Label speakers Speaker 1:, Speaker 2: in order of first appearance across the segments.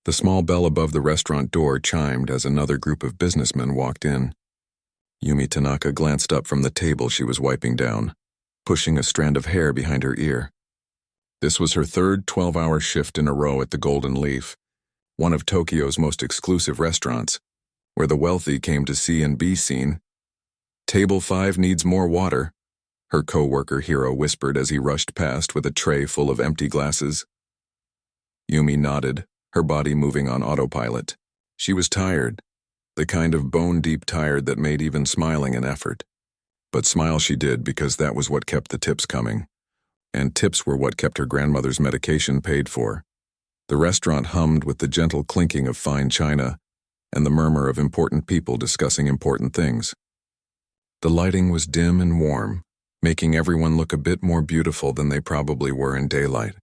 Speaker 1: The small bell above the restaurant door chimed as another group of businessmen walked in. Yumi Tanaka glanced up from the table she was wiping down, pushing a strand of hair behind her ear. This was her third 12-hour shift in a row at the Golden Leaf, one of Tokyo's most exclusive restaurants, where the wealthy came to see and be seen. "Table 5 needs more water," her co-worker Hiro whispered as he rushed past with a tray full of empty glasses. Yumi nodded, her body moving on autopilot. She was tired, the kind of bone-deep tired that made even smiling an effort. But smile she did because that was what kept the tips coming. And tips were what kept her grandmother's medication paid for. The restaurant hummed with the gentle clinking of fine china and the murmur of important people discussing important things. The lighting was dim and warm, making everyone look a bit more beautiful than they probably were in daylight.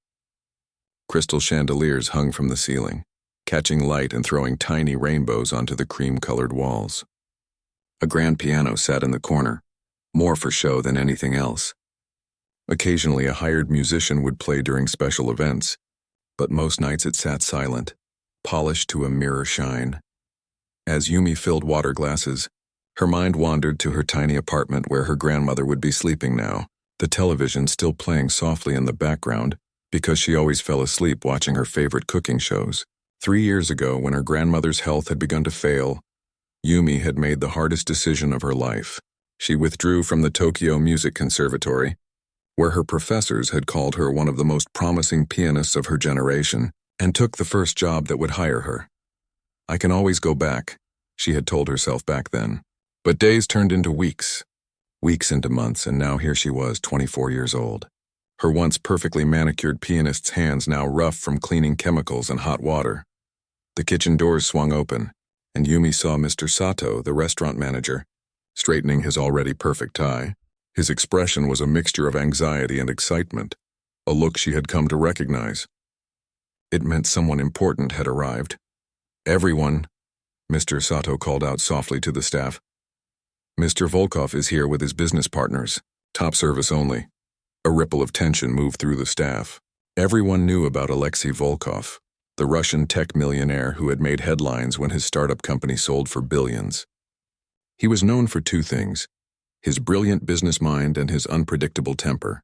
Speaker 1: Crystal chandeliers hung from the ceiling, catching light and throwing tiny rainbows onto the cream-colored walls. A grand piano sat in the corner, more for show than anything else. Occasionally a hired musician would play during special events, but most nights it sat silent, polished to a mirror shine. As Yumi filled water glasses, her mind wandered to her tiny apartment where her grandmother would be sleeping now, the television still playing softly in the background because she always fell asleep watching her favorite cooking shows. 3 years ago, when her grandmother's health had begun to fail, Yumi had made the hardest decision of her life. She withdrew from the Tokyo Music Conservatory, where her professors had called her one of the most promising pianists of her generation, and took the first job that would hire her. "I can always go back," she had told herself back then. But days turned into weeks, weeks into months, and now here she was, 24 years old. Her once perfectly manicured pianist's hands now rough from cleaning chemicals and hot water. The kitchen doors swung open, and Yumi saw Mr. Sato, the restaurant manager, straightening his already perfect tie. His expression was a mixture of anxiety and excitement, a look she had come to recognize. It meant someone important had arrived. "Everyone," Mr. Sato called out softly to the staff. "Mr. Volkov is here with his business partners. Top service only." A ripple of tension moved through the staff. Everyone knew about Alexei Volkov, the Russian tech millionaire who had made headlines when his startup company sold for billions. He was known for two things: his brilliant business mind and his unpredictable temper.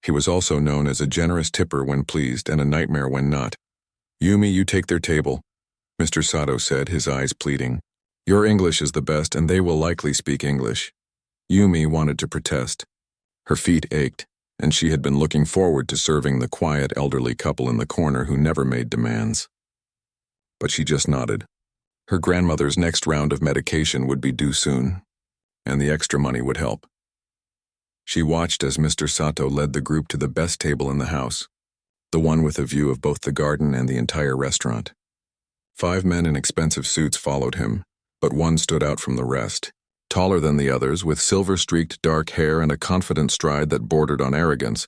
Speaker 1: He was also known as a generous tipper when pleased and a nightmare when not. "Yumi, you take their table," Mr. Sato said, his eyes pleading. "Your English is the best and they will likely speak English." Yumi wanted to protest. Her feet ached, and she had been looking forward to serving the quiet elderly couple in the corner who never made demands. But she just nodded. Her grandmother's next round of medication would be due soon, and the extra money would help. She watched as Mr. Sato led the group to the best table in the house, the one with a view of both the garden and the entire restaurant. 5 men in expensive suits followed him, but one stood out from the rest. Taller than the others, with silver-streaked dark hair and a confident stride that bordered on arrogance,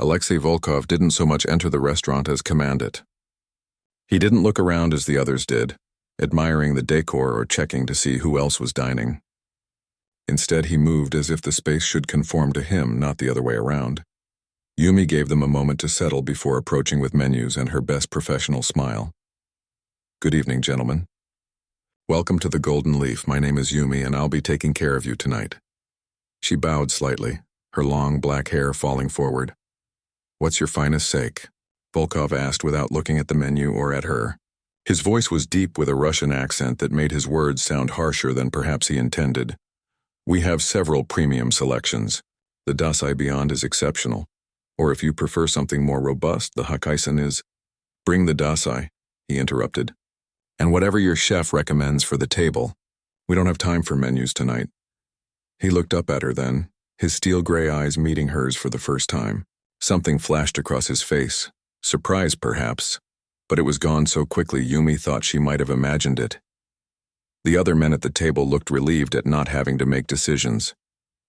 Speaker 1: Alexei Volkov didn't so much enter the restaurant as command it. He didn't look around as the others did, admiring the decor or checking to see who else was dining. Instead, he moved as if the space should conform to him, not the other way around. Yumi gave them a moment to settle before approaching with menus and her best professional smile. "Good evening, gentlemen. Welcome to the Golden Leaf. My name is Yumi, and I'll be taking care of you tonight." She bowed slightly, her long black hair falling forward. "What's your finest steak?" Volkov asked without looking at the menu or at her. His voice was deep with a Russian accent that made his words sound harsher than perhaps he intended. "We have several premium selections. The Dasai Beyond is exceptional. Or if you prefer something more robust, the Hakkaisen is—" "Bring the Dasai," he interrupted. "And whatever your chef recommends for the table. We don't have time for menus tonight." He looked up at her then, his steel-gray eyes meeting hers for the first time. Something flashed across his face, surprise perhaps, but it was gone so quickly Yumi thought she might have imagined it. The other men at the table looked relieved at not having to make decisions.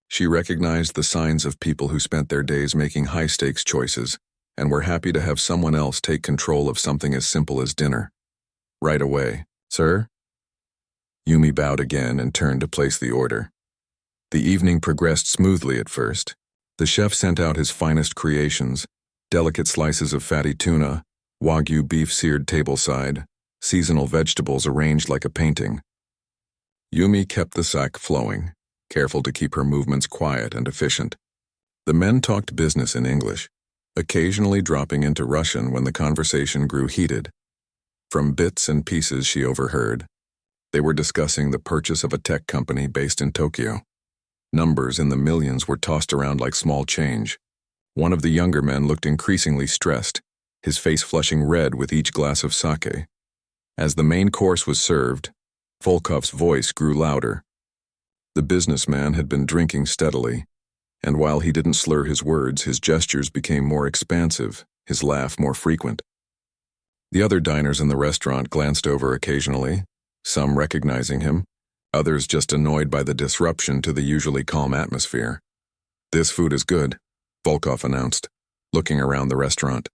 Speaker 1: She recognized the signs of people who spent their days making high-stakes choices and were happy to have someone else take control of something as simple as dinner. Right away. "Sir?" Yumi bowed again and turned to place the order. The evening progressed smoothly at first. The chef sent out his finest creations, delicate slices of fatty tuna, Wagyu beef seared tableside, seasonal vegetables arranged like a painting. Yumi kept the sack flowing, careful to keep her movements quiet and efficient. The men talked business in English, occasionally dropping into Russian when the conversation grew heated. From bits and pieces she overheard, they were discussing the purchase of a tech company based in Tokyo. Numbers in the millions were tossed around like small change. One of the younger men looked increasingly stressed, his face flushing red with each glass of sake. As the main course was served, Volkov's voice grew louder. The businessman had been drinking steadily, and while he didn't slur his words, his gestures became more expansive, his laugh more frequent. The other diners in the restaurant glanced over occasionally, some recognizing him, others just annoyed by the disruption to the usually calm atmosphere. "This food is good," Volkov announced, looking around the restaurant.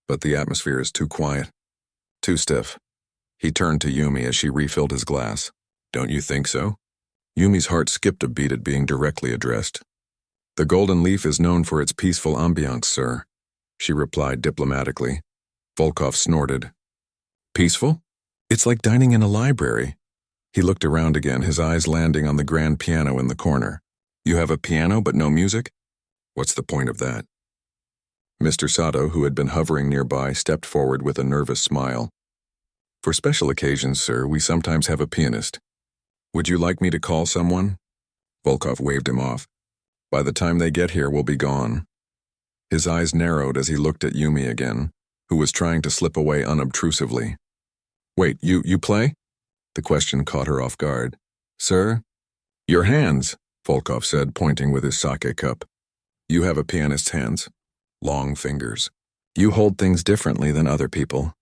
Speaker 1: "But the atmosphere is too quiet, too stiff." He turned to Yumi as she refilled his glass. "Don't you think so?" Yumi's heart skipped a beat at being directly addressed. "The Golden Leaf is known for its peaceful ambiance, sir," she replied diplomatically. Volkov snorted. "Peaceful? It's like dining in a library." He looked around again, his eyes landing on the grand piano in the corner. "You have a piano but no music? What's the point of that?" Mr. Sato, who had been hovering nearby, stepped forward with a nervous smile. "For special occasions, sir, we sometimes have a pianist. Would you like me to call someone?" Volkov waved him off. "By the time they get here, we'll be gone." His eyes narrowed as he looked at Yumi again, who was trying to slip away unobtrusively. "Wait, you play?" The question caught her off guard. "Sir?" "Your hands," Volkov said, pointing with his sake cup. "You have a pianist's hands. Long fingers. You hold things differently than other people."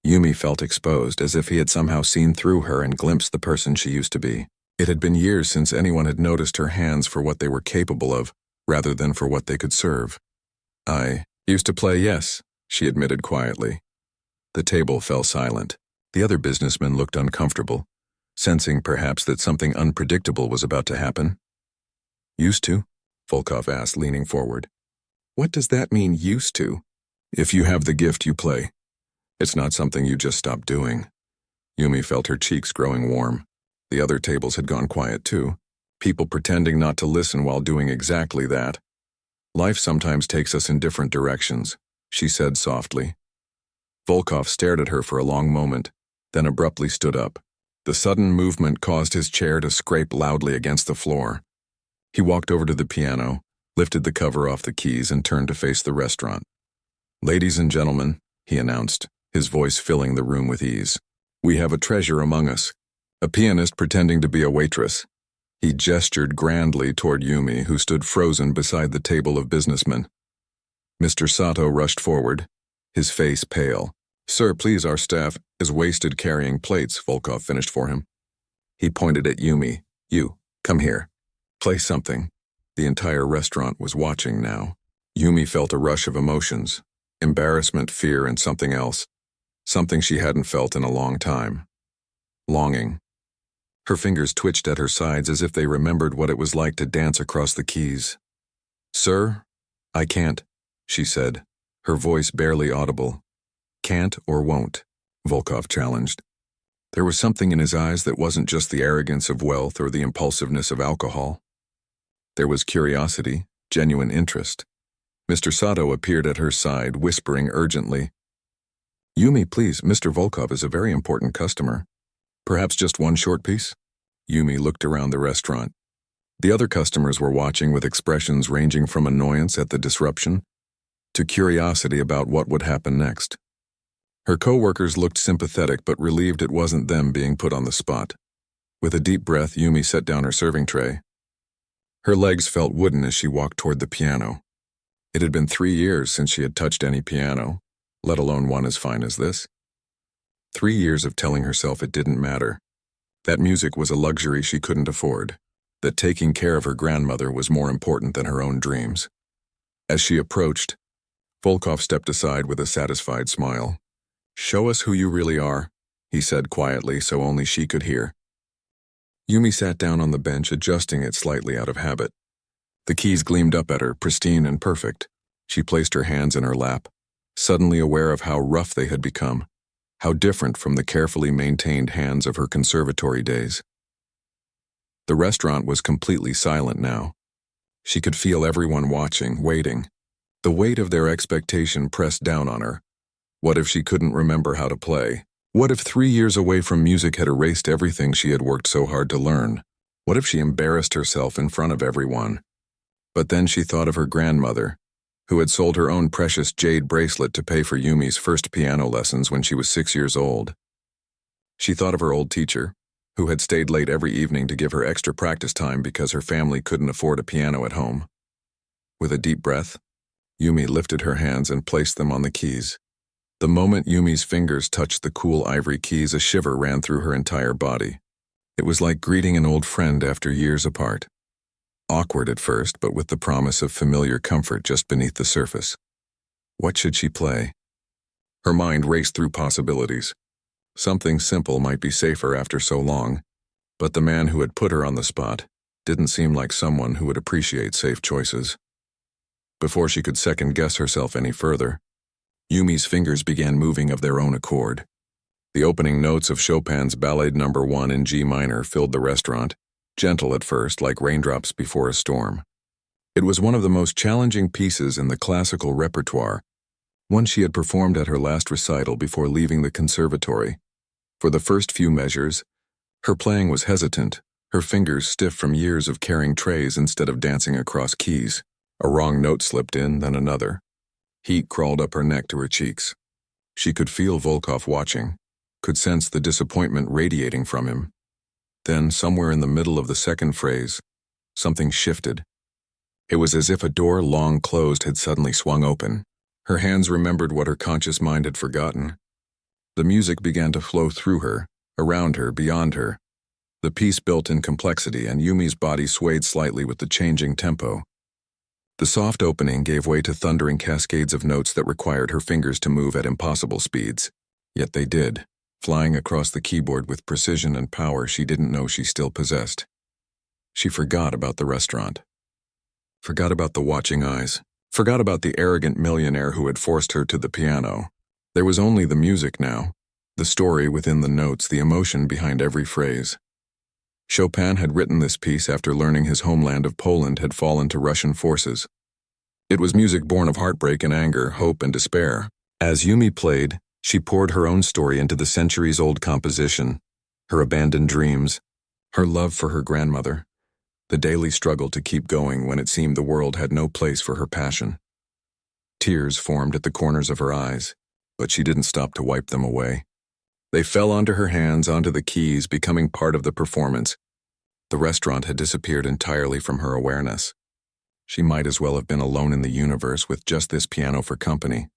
Speaker 1: Yumi felt exposed, as if he had somehow seen through her and glimpsed the person she used to be. It had been years since anyone had noticed her hands for what they were capable of, rather than for what they could serve. "I used to play, yes," she admitted quietly. The table fell silent. The other businessmen looked uncomfortable, sensing perhaps that something unpredictable was about to happen. "Used to?" Volkov asked, leaning forward. "What does that mean, used to?" "If you have the gift, you play. It's not something you just stop doing." Yumi felt her cheeks growing warm. The other tables had gone quiet too, people pretending not to listen while doing exactly that. "Life sometimes takes us in different directions," she said softly. Volkov stared at her for a long moment, then abruptly stood up. The sudden movement caused his chair to scrape loudly against the floor. He walked over to the piano, lifted the cover off the keys, and turned to face the restaurant. "Ladies and gentlemen," he announced, his voice filling the room with ease, "we have a treasure among us, a pianist pretending to be a waitress." He gestured grandly toward Yumi, who stood frozen beside the table of businessmen. Mr. Sato rushed forward, his face pale. "Sir, please, our staff is wasted carrying plates," Volkov finished for him. He pointed at Yumi. "You, come here. Play something." The entire restaurant was watching now. Yumi felt a rush of emotions, embarrassment, fear, and something else. Something she hadn't felt in a long time. Longing. Her fingers twitched at her sides as if they remembered what it was like to dance across the keys. "Sir, I can't," she said, her voice barely audible. "Can't or won't," Volkov challenged. There was something in his eyes that wasn't just the arrogance of wealth or the impulsiveness of alcohol. There was curiosity, genuine interest. Mr. Sato appeared at her side, whispering urgently, "Yumi, please, Mr. Volkov is a very important customer. Perhaps just one short piece?" Yumi looked around the restaurant. The other customers were watching with expressions ranging from annoyance at the disruption to curiosity about what would happen next. Her co-workers looked sympathetic but relieved it wasn't them being put on the spot. With a deep breath, Yumi set down her serving tray. Her legs felt wooden as she walked toward the piano. It had been 3 years since she had touched any piano, let alone one as fine as this. 3 years of telling herself it didn't matter, that music was a luxury she couldn't afford, that taking care of her grandmother was more important than her own dreams. As she approached, Volkov stepped aside with a satisfied smile. "Show us who you really are," he said quietly so only she could hear. Yumi sat down on the bench, adjusting it slightly out of habit. The keys gleamed up at her, pristine and perfect. She placed her hands in her lap, suddenly aware of how rough they had become. How different from the carefully maintained hands of her conservatory days. The restaurant was completely silent now. She could feel everyone watching, waiting. The weight of their expectation pressed down on her. What if she couldn't remember how to play? What if 3 years away from music had erased everything she had worked so hard to learn? What if she embarrassed herself in front of everyone? But then she thought of her grandmother, who had sold her own precious jade bracelet to pay for Yumi's first piano lessons when she was 6 years old. She thought of her old teacher, who had stayed late every evening to give her extra practice time because her family couldn't afford a piano at home. With a deep breath, Yumi lifted her hands and placed them on the keys. The moment Yumi's fingers touched the cool ivory keys, a shiver ran through her entire body. It was like greeting an old friend after years apart. Awkward at first, but with the promise of familiar comfort just beneath the surface. What should she play? Her mind raced through possibilities. Something simple might be safer after so long, but the man who had put her on the spot didn't seem like someone who would appreciate safe choices. Before she could second-guess herself any further, Yumi's fingers began moving of their own accord. The opening notes of Chopin's Ballade No. 1 in G minor filled the restaurant, gentle at first, like raindrops before a storm. It was one of the most challenging pieces in the classical repertoire, one she had performed at her last recital before leaving the conservatory. For the first few measures, her playing was hesitant, her fingers stiff from years of carrying trays instead of dancing across keys. A wrong note slipped in, then another. Heat crawled up her neck to her cheeks. She could feel Volkov watching, could sense the disappointment radiating from him. Then, somewhere in the middle of the second phrase, something shifted. It was as if a door long closed had suddenly swung open. Her hands remembered what her conscious mind had forgotten. The music began to flow through her, around her, beyond her. The piece built in complexity, and Yumi's body swayed slightly with the changing tempo. The soft opening gave way to thundering cascades of notes that required her fingers to move at impossible speeds. Yet they did, flying across the keyboard with precision and power she didn't know she still possessed. She forgot about the restaurant. Forgot about the watching eyes. Forgot about the arrogant millionaire who had forced her to the piano. There was only the music now, the story within the notes, the emotion behind every phrase. Chopin had written this piece after learning his homeland of Poland had fallen to Russian forces. It was music born of heartbreak and anger, hope and despair. As Yumi played, she poured her own story into the centuries-old composition, her abandoned dreams, her love for her grandmother, the daily struggle to keep going when it seemed the world had no place for her passion. Tears formed at the corners of her eyes, but she didn't stop to wipe them away. They fell onto her hands, onto the keys, becoming part of the performance. The restaurant had disappeared entirely from her awareness. She might as well have been alone in the universe with just this piano for company.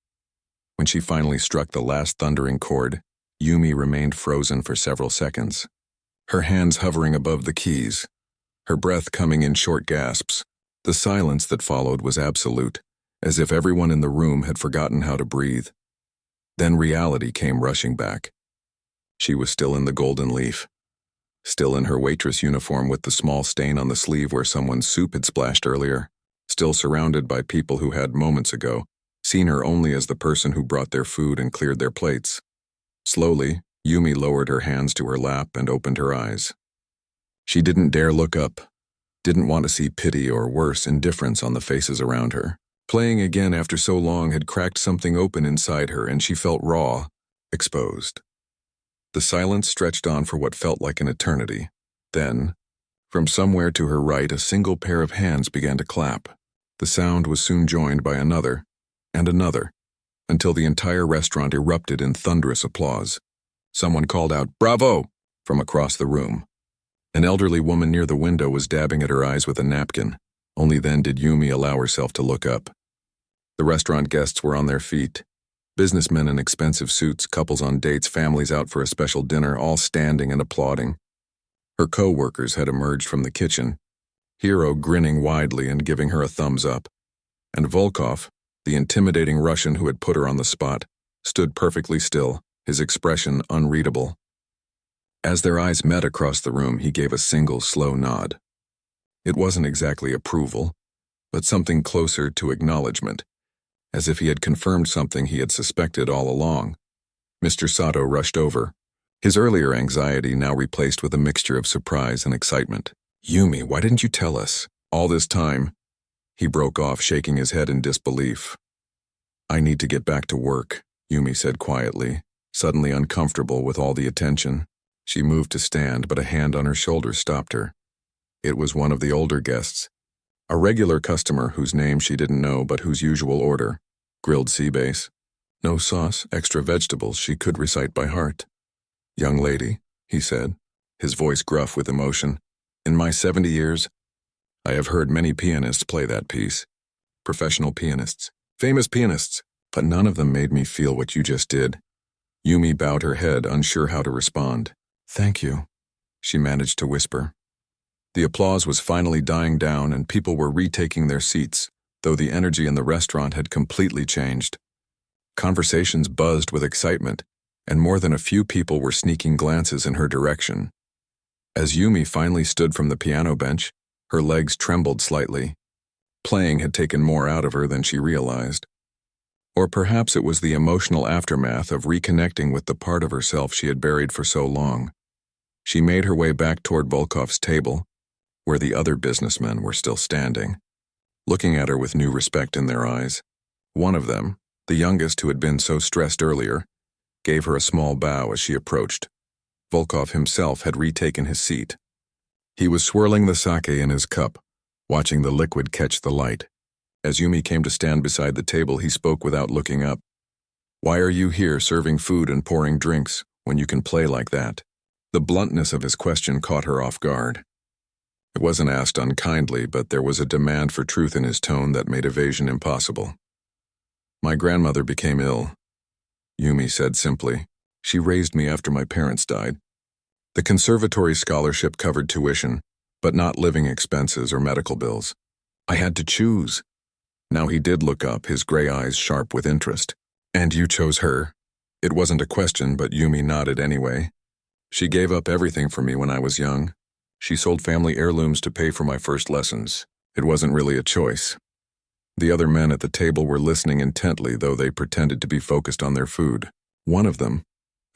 Speaker 1: When she finally struck the last thundering chord, Yumi remained frozen for several seconds, her hands hovering above the keys, her breath coming in short gasps. The silence that followed was absolute, as if everyone in the room had forgotten how to breathe. Then reality came rushing back. She was still in the golden leaf, still in her waitress uniform with the small stain on the sleeve where someone's soup had splashed earlier, still surrounded by people who had moments ago seen her only as the person who brought their food and cleared their plates. Slowly, Yumi lowered her hands to her lap and opened her eyes. She didn't dare look up, didn't want to see pity or worse, indifference on the faces around her. Playing again after so long had cracked something open inside her, and she felt raw, exposed. The silence stretched on for what felt like an eternity. Then, from somewhere to her right, a single pair of hands began to clap. The sound was soon joined by another, and another, until the entire restaurant erupted in thunderous applause. Someone called out, "Bravo!" from across the room. An elderly woman near the window was dabbing at her eyes with a napkin. Only then did Yumi allow herself to look up. The restaurant guests were on their feet. Businessmen in expensive suits, couples on dates, families out for a special dinner, all standing and applauding. Her co-workers had emerged from the kitchen, Hero grinning widely and giving her a thumbs up. And Volkov, the intimidating Russian who had put her on the spot, stood perfectly still, his expression unreadable. As their eyes met across the room, he gave a single slow nod. It wasn't exactly approval, but something closer to acknowledgement, as if he had confirmed something he had suspected all along. Mr. Sato rushed over, his earlier anxiety now replaced with a mixture of surprise and excitement. Yumi, why didn't you tell us? All this time. He broke off, shaking his head in disbelief. I need to get back to work, Yumi said quietly, suddenly uncomfortable with all the attention. She moved to stand, but a hand on her shoulder stopped her. It was one of the older guests, a regular customer whose name she didn't know but whose usual order, grilled sea bass. No sauce, extra vegetables, she could recite by heart. Young lady, he said, his voice gruff with emotion, in my 70 years, I have heard many pianists play that piece. Professional pianists, famous pianists, but none of them made me feel what you just did. Yumi bowed her head, unsure how to respond. Thank you, she managed to whisper. The applause was finally dying down and people were retaking their seats, though the energy in the restaurant had completely changed. Conversations buzzed with excitement, and more than a few people were sneaking glances in her direction. As Yumi finally stood from the piano bench, her legs trembled slightly. Playing had taken more out of her than she realized. Or perhaps it was the emotional aftermath of reconnecting with the part of herself she had buried for so long. She made her way back toward Volkov's table, where the other businessmen were still standing, looking at her with new respect in their eyes. One of them, the youngest who had been so stressed earlier, gave her a small bow as she approached. Volkov himself had retaken his seat. He was swirling the sake in his cup, watching the liquid catch the light. As Yumi came to stand beside the table, he spoke without looking up. Why are you here serving food and pouring drinks when you can play like that? The bluntness of his question caught her off guard. It wasn't asked unkindly, but there was a demand for truth in his tone that made evasion impossible. My grandmother became ill, Yumi said simply. She raised me after my parents died. The conservatory scholarship covered tuition, but not living expenses or medical bills. I had to choose. Now he did look up, his gray eyes sharp with interest. And you chose her? It wasn't a question, but Yumi nodded anyway. She gave up everything for me when I was young. She sold family heirlooms to pay for my first lessons. It wasn't really a choice. The other men at the table were listening intently, though they pretended to be focused on their food. One of them,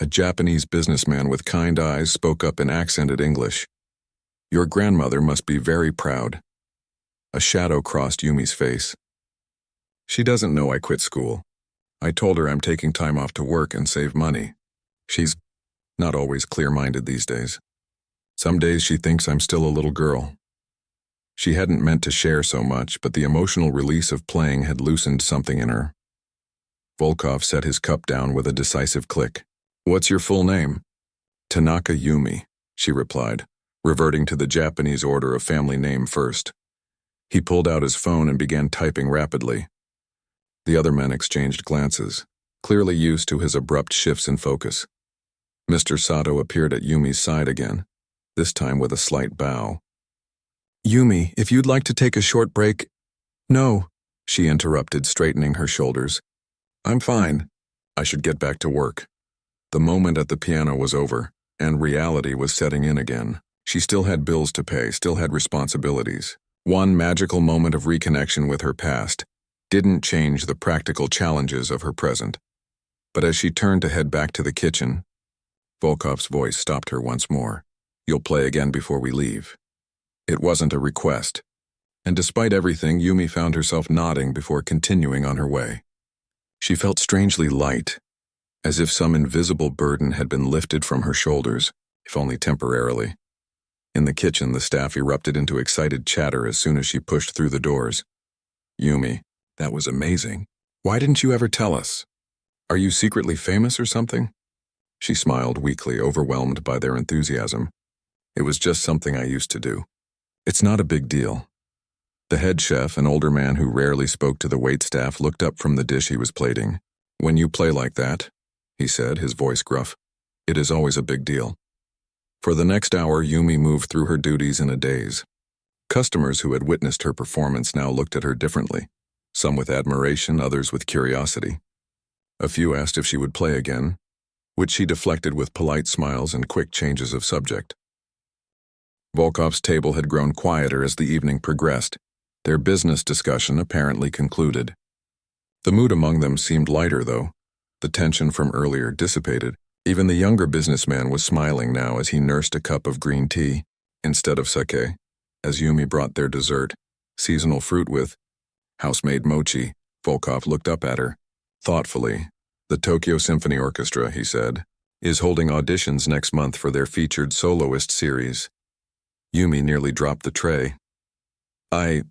Speaker 1: a Japanese businessman with kind eyes, spoke up in accented English. Your grandmother must be very proud. A shadow crossed Yumi's face. She doesn't know I quit school. I told her I'm taking time off to work and save money. She's not always clear-minded these days. Some days she thinks I'm still a little girl. She hadn't meant to share so much, but the emotional release of playing had loosened something in her. Volkov set his cup down with a decisive click. What's your full name? Tanaka Yumi, she replied, reverting to the Japanese order of family name first. He pulled out his phone and began typing rapidly. The other men exchanged glances, clearly used to his abrupt shifts in focus. Mr. Sato appeared at Yumi's side again, this time with a slight bow. Yumi, if you'd like to take a short break— No, she interrupted, straightening her shoulders. I'm fine. I should get back to work. The moment at the piano was over, and reality was setting in again. She still had bills to pay, still had responsibilities. One magical moment of reconnection with her past didn't change the practical challenges of her present. But as she turned to head back to the kitchen, Volkov's voice stopped her once more. You'll play again before we leave. It wasn't a request, and despite everything, Yumi found herself nodding before continuing on her way. She felt strangely light, as if some invisible burden had been lifted from her shoulders, if only temporarily. In the kitchen, the staff erupted into excited chatter as soon as she pushed through the doors. Yumi, that was amazing. Why didn't you ever tell us? Are you secretly famous or something? She smiled weakly, overwhelmed by their enthusiasm. It was just something I used to do. It's not a big deal. The head chef, an older man who rarely spoke to the waitstaff, looked up from the dish he was plating. When you play like that, he said, his voice gruff, it is always a big deal. For the next hour, Yumi moved through her duties in a daze. Customers who had witnessed her performance now looked at her differently, some with admiration, others with curiosity. A few asked if she would play again, which she deflected with polite smiles and quick changes of subject. Volkov's table had grown quieter as the evening progressed, their business discussion apparently concluded. The mood among them seemed lighter, though, The tension from earlier dissipated. Even the younger businessman was smiling now as he nursed a cup of green tea instead of sake, as Yumi brought their dessert, seasonal fruit with house-made mochi. Volkov looked up at her, thoughtfully. The Tokyo Symphony Orchestra, he said, is holding auditions next month for their featured soloist series. Yumi nearly dropped the tray. I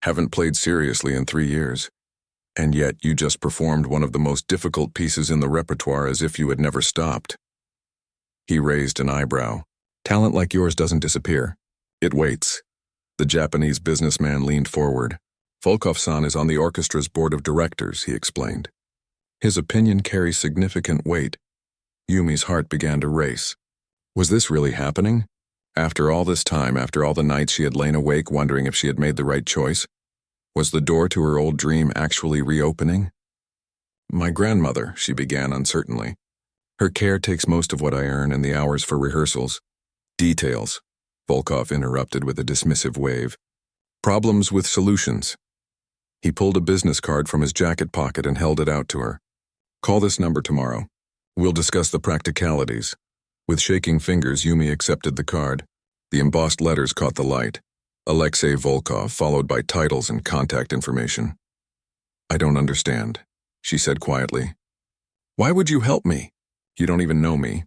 Speaker 1: haven't played seriously in 3 years, and yet you just performed one of the most difficult pieces in the repertoire as if you had never stopped. He raised an eyebrow. Talent like yours doesn't disappear. It waits. The Japanese businessman leaned forward. Volkov-san is on the orchestra's board of directors, he explained. His opinion carries significant weight. Yumi's heart began to race. Was this really happening? After all this time, after all the nights she had lain awake wondering if she had made the right choice, was the door to her old dream actually reopening? My grandmother, she began uncertainly. Her care takes most of what I earn and the hours for rehearsals. Details, Volkov interrupted with a dismissive wave. Problems with solutions. He pulled a business card from his jacket pocket and held it out to her. Call this number tomorrow. We'll discuss the practicalities. With shaking fingers, Yumi accepted the card. The embossed letters caught the light. Alexei Volkov, followed by titles and contact information. I don't understand, she said quietly. Why would you help me? You don't even know me.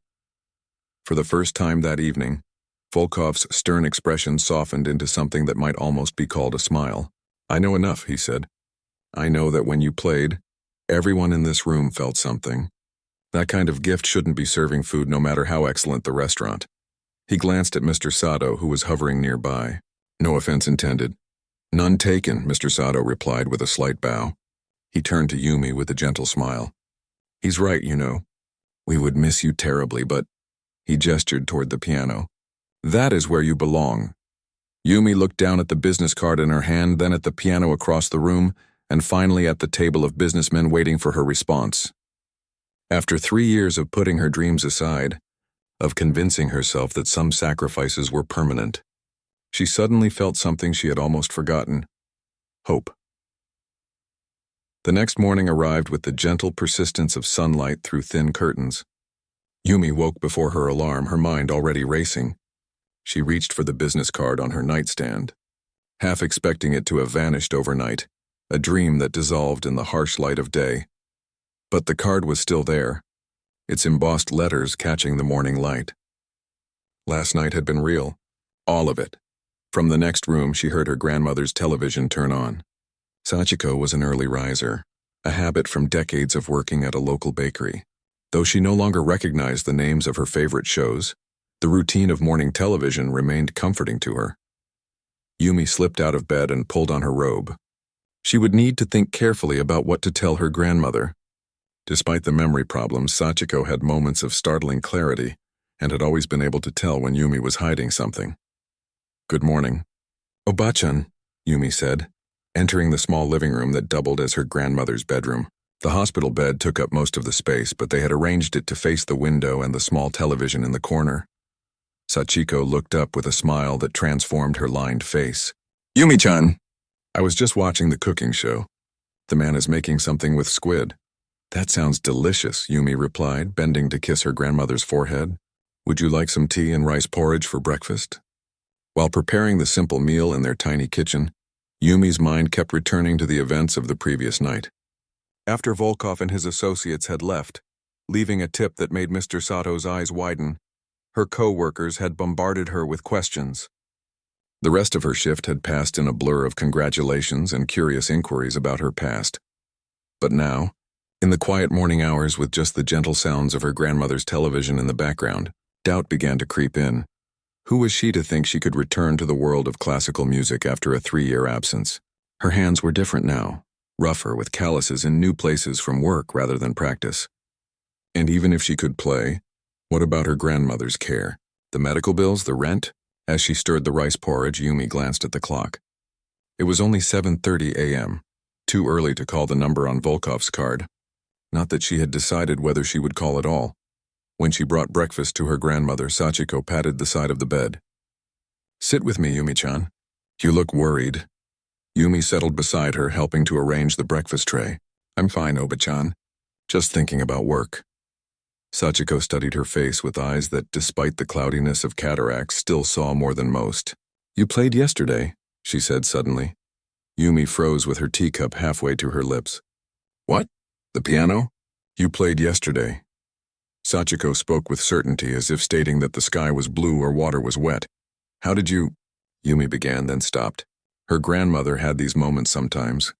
Speaker 1: For the first time that evening, Volkov's stern expression softened into something that might almost be called a smile. I know enough, he said. I know that when you played, everyone in this room felt something. That kind of gift shouldn't be serving food no matter how excellent the restaurant. He glanced at Mr. Sato, who was hovering nearby. No offense intended. None taken, Mr. Sato replied with a slight bow. He turned to Yumi with a gentle smile. He's right, you know. We would miss you terribly, but... He gestured toward the piano. That is where you belong. Yumi looked down at the business card in her hand, then at the piano across the room, and finally at the table of businessmen waiting for her response. After 3 years of putting her dreams aside, of convincing herself that some sacrifices were permanent, she suddenly felt something she had almost forgotten. Hope. The next morning arrived with the gentle persistence of sunlight through thin curtains. Yumi woke before her alarm, her mind already racing. She reached for the business card on her nightstand, half expecting it to have vanished overnight, a dream that dissolved in the harsh light of day. But the card was still there, its embossed letters catching the morning light. Last night had been real, all of it. From the next room, she heard her grandmother's television turn on. Sachiko was an early riser, a habit from decades of working at a local bakery. Though she no longer recognized the names of her favorite shows, the routine of morning television remained comforting to her. Yumi slipped out of bed and pulled on her robe. She would need to think carefully about what to tell her grandmother. Despite the memory problems, Sachiko had moments of startling clarity and had always been able to tell when Yumi was hiding something. Good morning. Oba-chan, Yumi said, entering the small living room that doubled as her grandmother's bedroom. The hospital bed took up most of the space, but they had arranged it to face the window and the small television in the corner. Sachiko looked up with a smile that transformed her lined face. Yumi-chan! I was just watching the cooking show. The man is making something with squid. That sounds delicious, Yumi replied, bending to kiss her grandmother's forehead. Would you like some tea and rice porridge for breakfast? While preparing the simple meal in their tiny kitchen, Yumi's mind kept returning to the events of the previous night. After Volkov and his associates had left, leaving a tip that made Mr. Sato's eyes widen, her co-workers had bombarded her with questions. The rest of her shift had passed in a blur of congratulations and curious inquiries about her past. But now, in the quiet morning hours with just the gentle sounds of her grandmother's television in the background, doubt began to creep in. Who was she to think she could return to the world of classical music after a 3-year absence? Her hands were different now, rougher with calluses in new places from work rather than practice. And even if she could play, what about her grandmother's care? The medical bills, the rent? As she stirred the rice porridge, Yumi glanced at the clock. It was only 7:30 a.m., too early to call the number on Volkov's card. Not that she had decided whether she would call at all. When she brought breakfast to her grandmother, Sachiko patted the side of the bed. Sit with me, Yumi-chan. You look worried. Yumi settled beside her, helping to arrange the breakfast tray. I'm fine, Oba-chan. Just thinking about work. Sachiko studied her face with eyes that, despite the cloudiness of cataracts, still saw more than most. You played yesterday, she said suddenly. Yumi froze with her teacup halfway to her lips. What? The piano? You played yesterday. Sachiko spoke with certainty as if stating that the sky was blue or water was wet. How did you… Yumi began, then stopped. Her grandmother had these moments sometimes.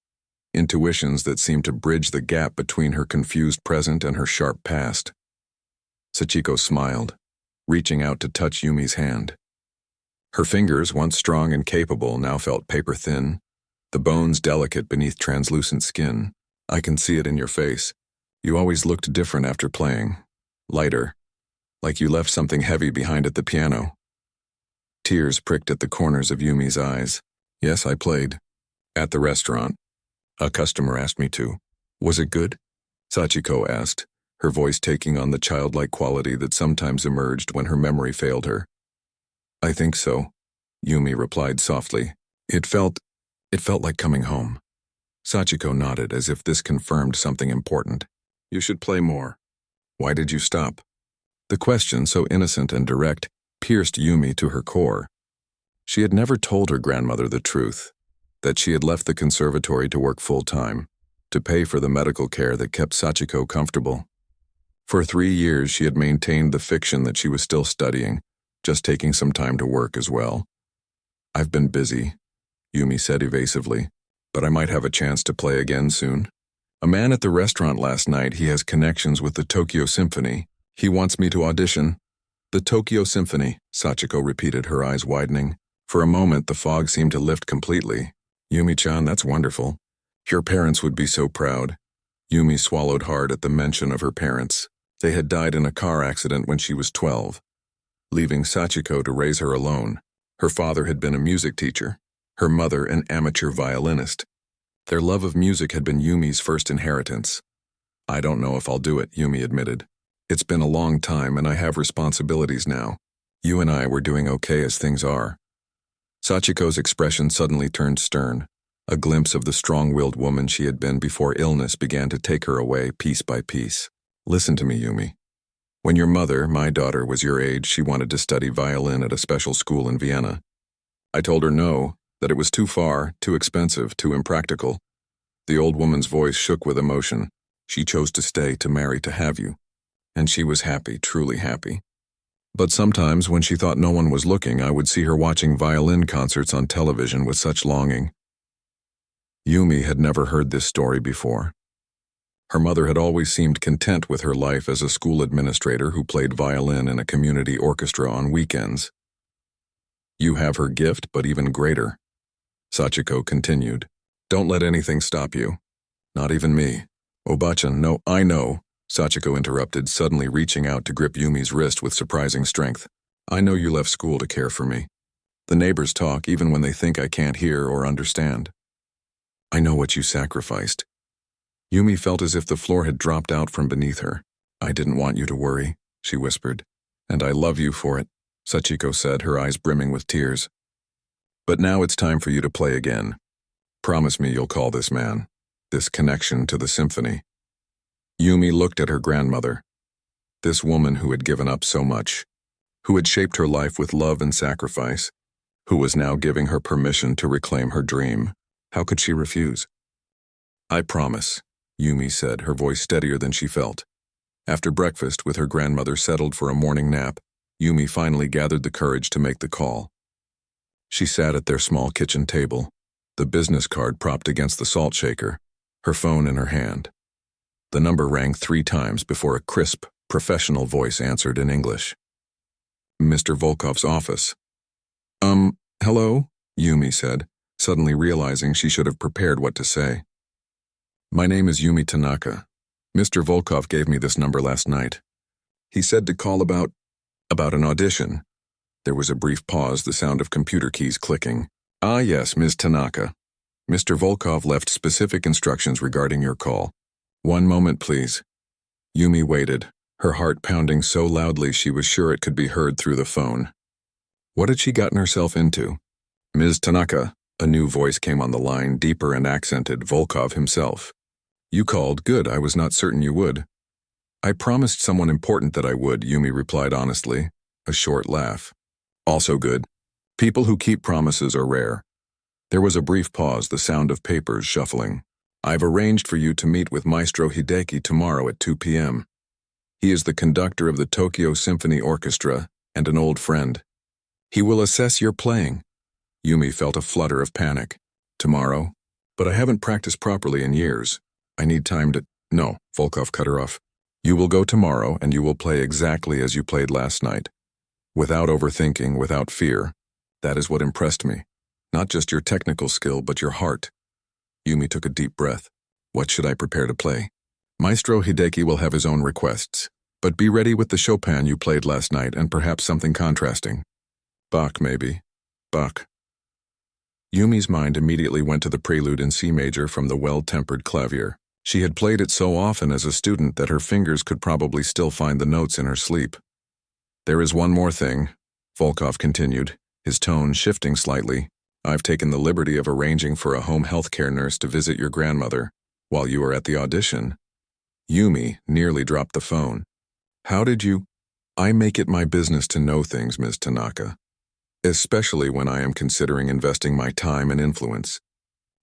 Speaker 1: Intuitions that seemed to bridge the gap between her confused present and her sharp past. Sachiko smiled, reaching out to touch Yumi's hand. Her fingers, once strong and capable, now felt paper-thin, the bones delicate beneath translucent skin. I can see it in your face. You always looked different after playing. Lighter, like you left something heavy behind at the piano. Tears pricked at the corners of Yumi's eyes. Yes, I played. At the restaurant. A customer asked me to. Was it good? Sachiko asked, her voice taking on the childlike quality that sometimes emerged when her memory failed her. I think so, Yumi replied softly. It felt like coming home. Sachiko nodded as if this confirmed something important. You should play more. Why did you stop? The question, so innocent and direct, pierced Yumi to her core. She had never told her grandmother the truth, that she had left the conservatory to work full-time, to pay for the medical care that kept Sachiko comfortable. For 3 years, she had maintained the fiction that she was still studying, just taking some time to work as well. I've been busy, Yumi said evasively, but I might have a chance to play again soon. A man at the restaurant last night, he has connections with the Tokyo Symphony. He wants me to audition. The Tokyo Symphony, Sachiko repeated, her eyes widening. For a moment, the fog seemed to lift completely. Yumi-chan, that's wonderful. Your parents would be so proud. Yumi swallowed hard at the mention of her parents. They had died in a car accident when she was 12, leaving Sachiko to raise her alone. Her father had been a music teacher, her mother an amateur violinist. Their love of music had been Yumi's first inheritance. I don't know if I'll do it, Yumi admitted. It's been a long time and I have responsibilities now. You and I were doing okay as things are. Sachiko's expression suddenly turned stern, a glimpse of the strong-willed woman she had been before illness began to take her away piece by piece. Listen to me, Yumi. When your mother, my daughter, was your age, she wanted to study violin at a special school in Vienna. I told her no, that it was too far, too expensive, too impractical. The old woman's voice shook with emotion. She chose to stay, to marry, to have you. And she was happy, truly happy. But sometimes, when she thought no one was looking, I would see her watching violin concerts on television with such longing. Yumi had never heard this story before. Her mother had always seemed content with her life as a school administrator who played violin in a community orchestra on weekends. You have her gift, but even greater. Sachiko continued. Don't let anything stop you. Not even me. Obachan, no, I know, Sachiko interrupted, suddenly reaching out to grip Yumi's wrist with surprising strength. I know you left school to care for me. The neighbors talk even when they think I can't hear or understand. I know what you sacrificed. Yumi felt as if the floor had dropped out from beneath her. I didn't want you to worry, she whispered. And I love you for it, Sachiko said, her eyes brimming with tears. But now it's time for you to play again. Promise me you'll call this man, this connection to the symphony. Yumi looked at her grandmother, this woman who had given up so much, who had shaped her life with love and sacrifice, who was now giving her permission to reclaim her dream. How could she refuse? I promise, Yumi said, her voice steadier than she felt. After breakfast, with her grandmother settled for a morning nap, Yumi finally gathered the courage to make the call. She sat at their small kitchen table, the business card propped against the salt shaker, her phone in her hand. The number rang 3 times before a crisp, professional voice answered in English. Mr. Volkov's office. Hello? Yumi said, suddenly realizing she should have prepared what to say. My name is Yumi Tanaka. Mr. Volkov gave me this number last night. He said to call about an audition. There was a brief pause, the sound of computer keys clicking. Ah yes, Ms. Tanaka. Mr. Volkov left specific instructions regarding your call. One moment, please. Yumi waited, her heart pounding so loudly she was sure it could be heard through the phone. What had she gotten herself into? Ms. Tanaka, a new voice came on the line, deeper and accented, Volkov himself. You called. Good, I was not certain you would. I promised someone important that I would, Yumi replied honestly, a short laugh. Also good. People who keep promises are rare. There was a brief pause, the sound of papers shuffling. I've arranged for you to meet with Maestro Hideki tomorrow at 2 p.m. He is the conductor of the Tokyo Symphony Orchestra and an old friend. He will assess your playing. Yumi felt a flutter of panic. Tomorrow? But I haven't practiced properly in years. I need time to— No, Volkov cut her off. You will go tomorrow and you will play exactly as you played last night. Without overthinking, without fear. That is what impressed me. Not just your technical skill, but your heart. Yumi took a deep breath. What should I prepare to play? Maestro Hideki will have his own requests, but be ready with the Chopin you played last night and perhaps something contrasting. Bach, maybe. Bach. Yumi's mind immediately went to the prelude in C major from the well-tempered clavier. She had played it so often as a student that her fingers could probably still find the notes in her sleep. There is one more thing, Volkov continued, his tone shifting slightly. I've taken the liberty of arranging for a home health care nurse to visit your grandmother while you are at the audition. Yumi nearly dropped the phone. How did you— I make it my business to know things, Ms. Tanaka. Especially when I am considering investing my time and influence.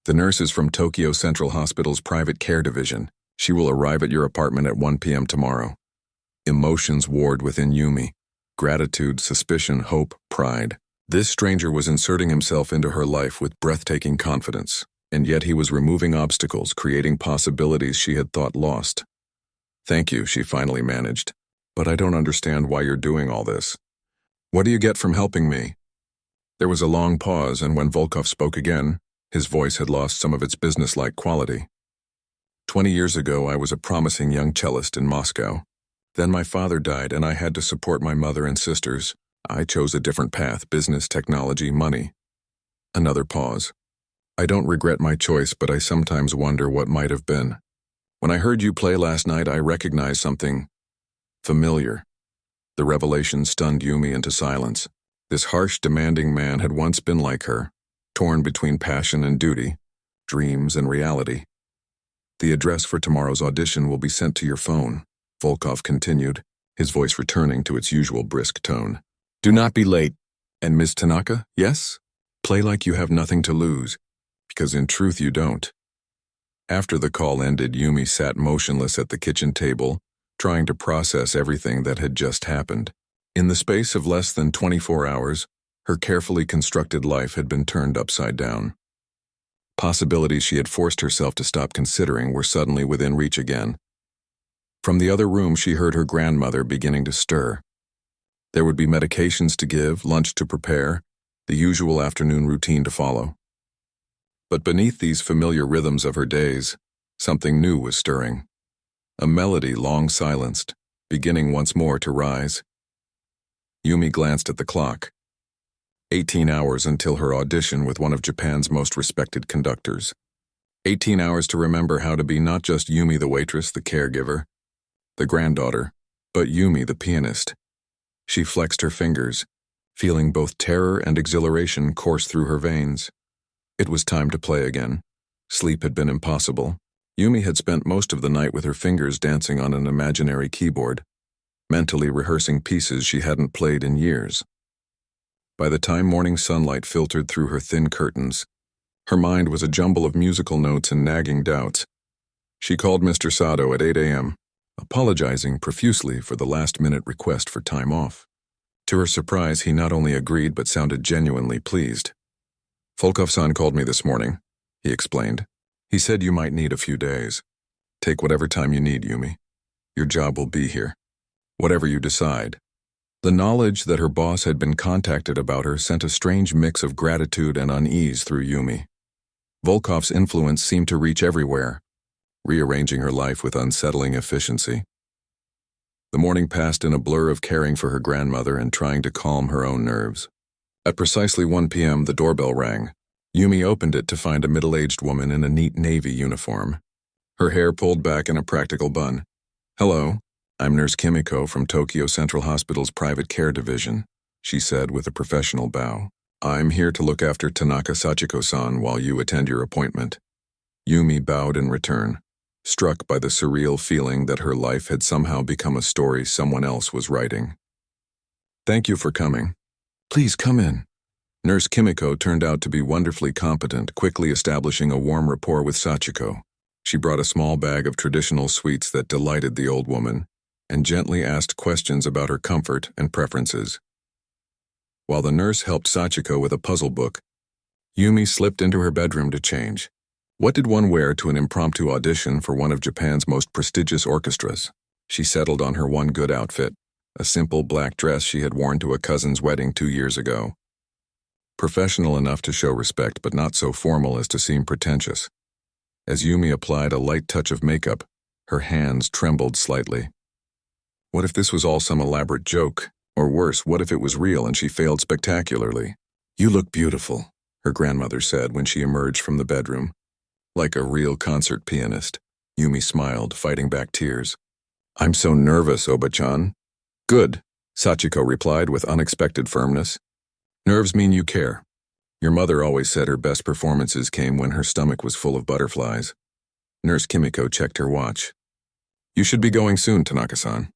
Speaker 1: The nurse is from Tokyo Central Hospital's private care division. She will arrive at your apartment at 1 p.m. tomorrow. Emotions warred within Yumi. Gratitude, suspicion, hope, pride. This stranger was inserting himself into her life with breathtaking confidence, and yet he was removing obstacles, creating possibilities she had thought lost. Thank you, she finally managed. But I don't understand why you're doing all this. What do you get from helping me? There was a long pause, and when Volkov spoke again, his voice had lost some of its businesslike quality. 20 years ago, I was a promising young cellist in Moscow. Then my father died, and I had to support my mother and sisters. I chose a different path: business, technology, money. Another pause. I don't regret my choice, but I sometimes wonder what might have been. When I heard you play last night, I recognized something familiar. The revelation stunned Yumi into silence. This harsh, demanding man had once been like her, torn between passion and duty, dreams and reality. The address for tomorrow's audition will be sent to your phone, Volkov continued, his voice returning to its usual brisk tone. Do not be late. And Ms. Tanaka, yes? Play like you have nothing to lose, because in truth you don't. After the call ended, Yumi sat motionless at the kitchen table, trying to process everything that had just happened. In the space of less than 24 hours, her carefully constructed life had been turned upside down. Possibilities she had forced herself to stop considering were suddenly within reach again. From the other room, she heard her grandmother beginning to stir. There would be medications to give, lunch to prepare, the usual afternoon routine to follow. But beneath these familiar rhythms of her days, something new was stirring. A melody long silenced, beginning once more to rise. Yumi glanced at the clock. 18 hours until her audition with one of Japan's most respected conductors. 18 hours to remember how to be not just Yumi the waitress, the caregiver, the granddaughter, but Yumi the pianist. She flexed her fingers, feeling both terror and exhilaration course through her veins. It was time to play again. Sleep had been impossible. Yumi had spent most of the night with her fingers dancing on an imaginary keyboard, mentally rehearsing pieces she hadn't played in years. By the time morning sunlight filtered through her thin curtains, her mind was a jumble of musical notes and nagging doubts. She called Mr. Sato at 8 a.m., apologizing profusely for the last-minute request for time off. To her surprise, he not only agreed but sounded genuinely pleased. Volkov-san called me this morning, he explained. He said you might need a few days. Take whatever time you need, Yumi. Your job will be here. Whatever you decide. The knowledge that her boss had been contacted about her sent a strange mix of gratitude and unease through Yumi. Volkov's influence seemed to reach everywhere, rearranging her life with unsettling efficiency. The morning passed in a blur of caring for her grandmother and trying to calm her own nerves. At precisely 1 p.m., the doorbell rang. Yumi opened it to find a middle-aged woman in a neat navy uniform, her hair pulled back in a practical bun. Hello, I'm Nurse Kimiko from Tokyo Central Hospital's private care division, she said with a professional bow. I'm here to look after Tanaka Sachiko-san while you attend your appointment. Yumi bowed in return. struck by the surreal feeling that her life had somehow become a story someone else was writing. "Thank you for coming. Please come in." Nurse Kimiko turned out to be wonderfully competent, quickly establishing a warm rapport with Sachiko. She brought a small bag of traditional sweets that delighted the old woman, and gently asked questions about her comfort and preferences. While the nurse helped Sachiko with a puzzle book, Yumi slipped into her bedroom to change. What did one wear to an impromptu audition for one of Japan's most prestigious orchestras? She settled on her one good outfit, a simple black dress she had worn to a cousin's wedding 2 years ago. Professional enough to show respect, but not so formal as to seem pretentious. As Yumi applied a light touch of makeup, her hands trembled slightly. What if this was all some elaborate joke? Or worse, what if it was real and she failed spectacularly? "You look beautiful," her grandmother said when she emerged from the bedroom. Like a real concert pianist, Yumi smiled, fighting back tears. "I'm so nervous, Oba-chan." "Good," Sachiko replied with unexpected firmness. "Nerves mean you care. Your mother always said her best performances came when her stomach was full of butterflies." Nurse Kimiko checked her watch. "You should be going soon, Tanaka-san.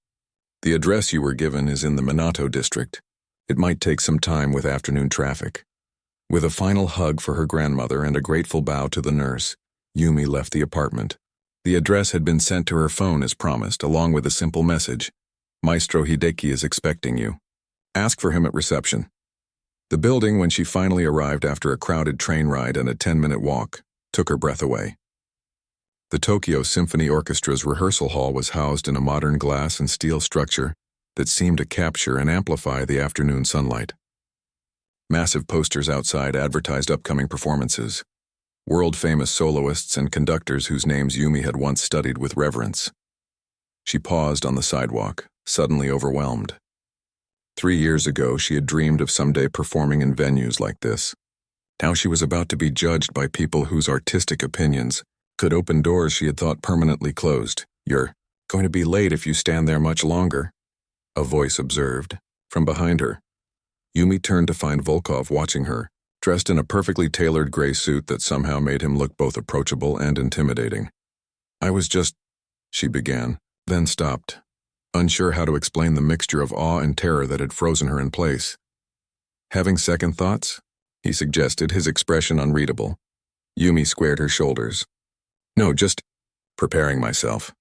Speaker 1: The address you were given is in the Minato district. It might take some time with afternoon traffic." With a final hug for her grandmother and a grateful bow to the nurse, Yumi left the apartment. The address had been sent to her phone as promised, along with a simple message. "Maestro Hideki is expecting you. Ask for him at reception." The building, when she finally arrived after a crowded train ride and a 10-minute walk, took her breath away. The Tokyo Symphony Orchestra's rehearsal hall was housed in a modern glass and steel structure that seemed to capture and amplify the afternoon sunlight. Massive posters outside advertised upcoming performances, world-famous soloists and conductors whose names Yumi had once studied with reverence. She paused on the sidewalk, suddenly overwhelmed. 3 years ago, she had dreamed of someday performing in venues like this. Now she was about to be judged by people whose artistic opinions could open doors she had thought permanently closed. "You're going to be late if you stand there much longer," a voice observed, from behind her. Yumi turned to find Volkov watching her, dressed in a perfectly tailored gray suit that somehow made him look both approachable and intimidating. "I was just," she began, then stopped, unsure how to explain the mixture of awe and terror that had frozen her in place. "Having second thoughts?" he suggested, his expression unreadable. Yumi squared her shoulders. "No, just preparing myself."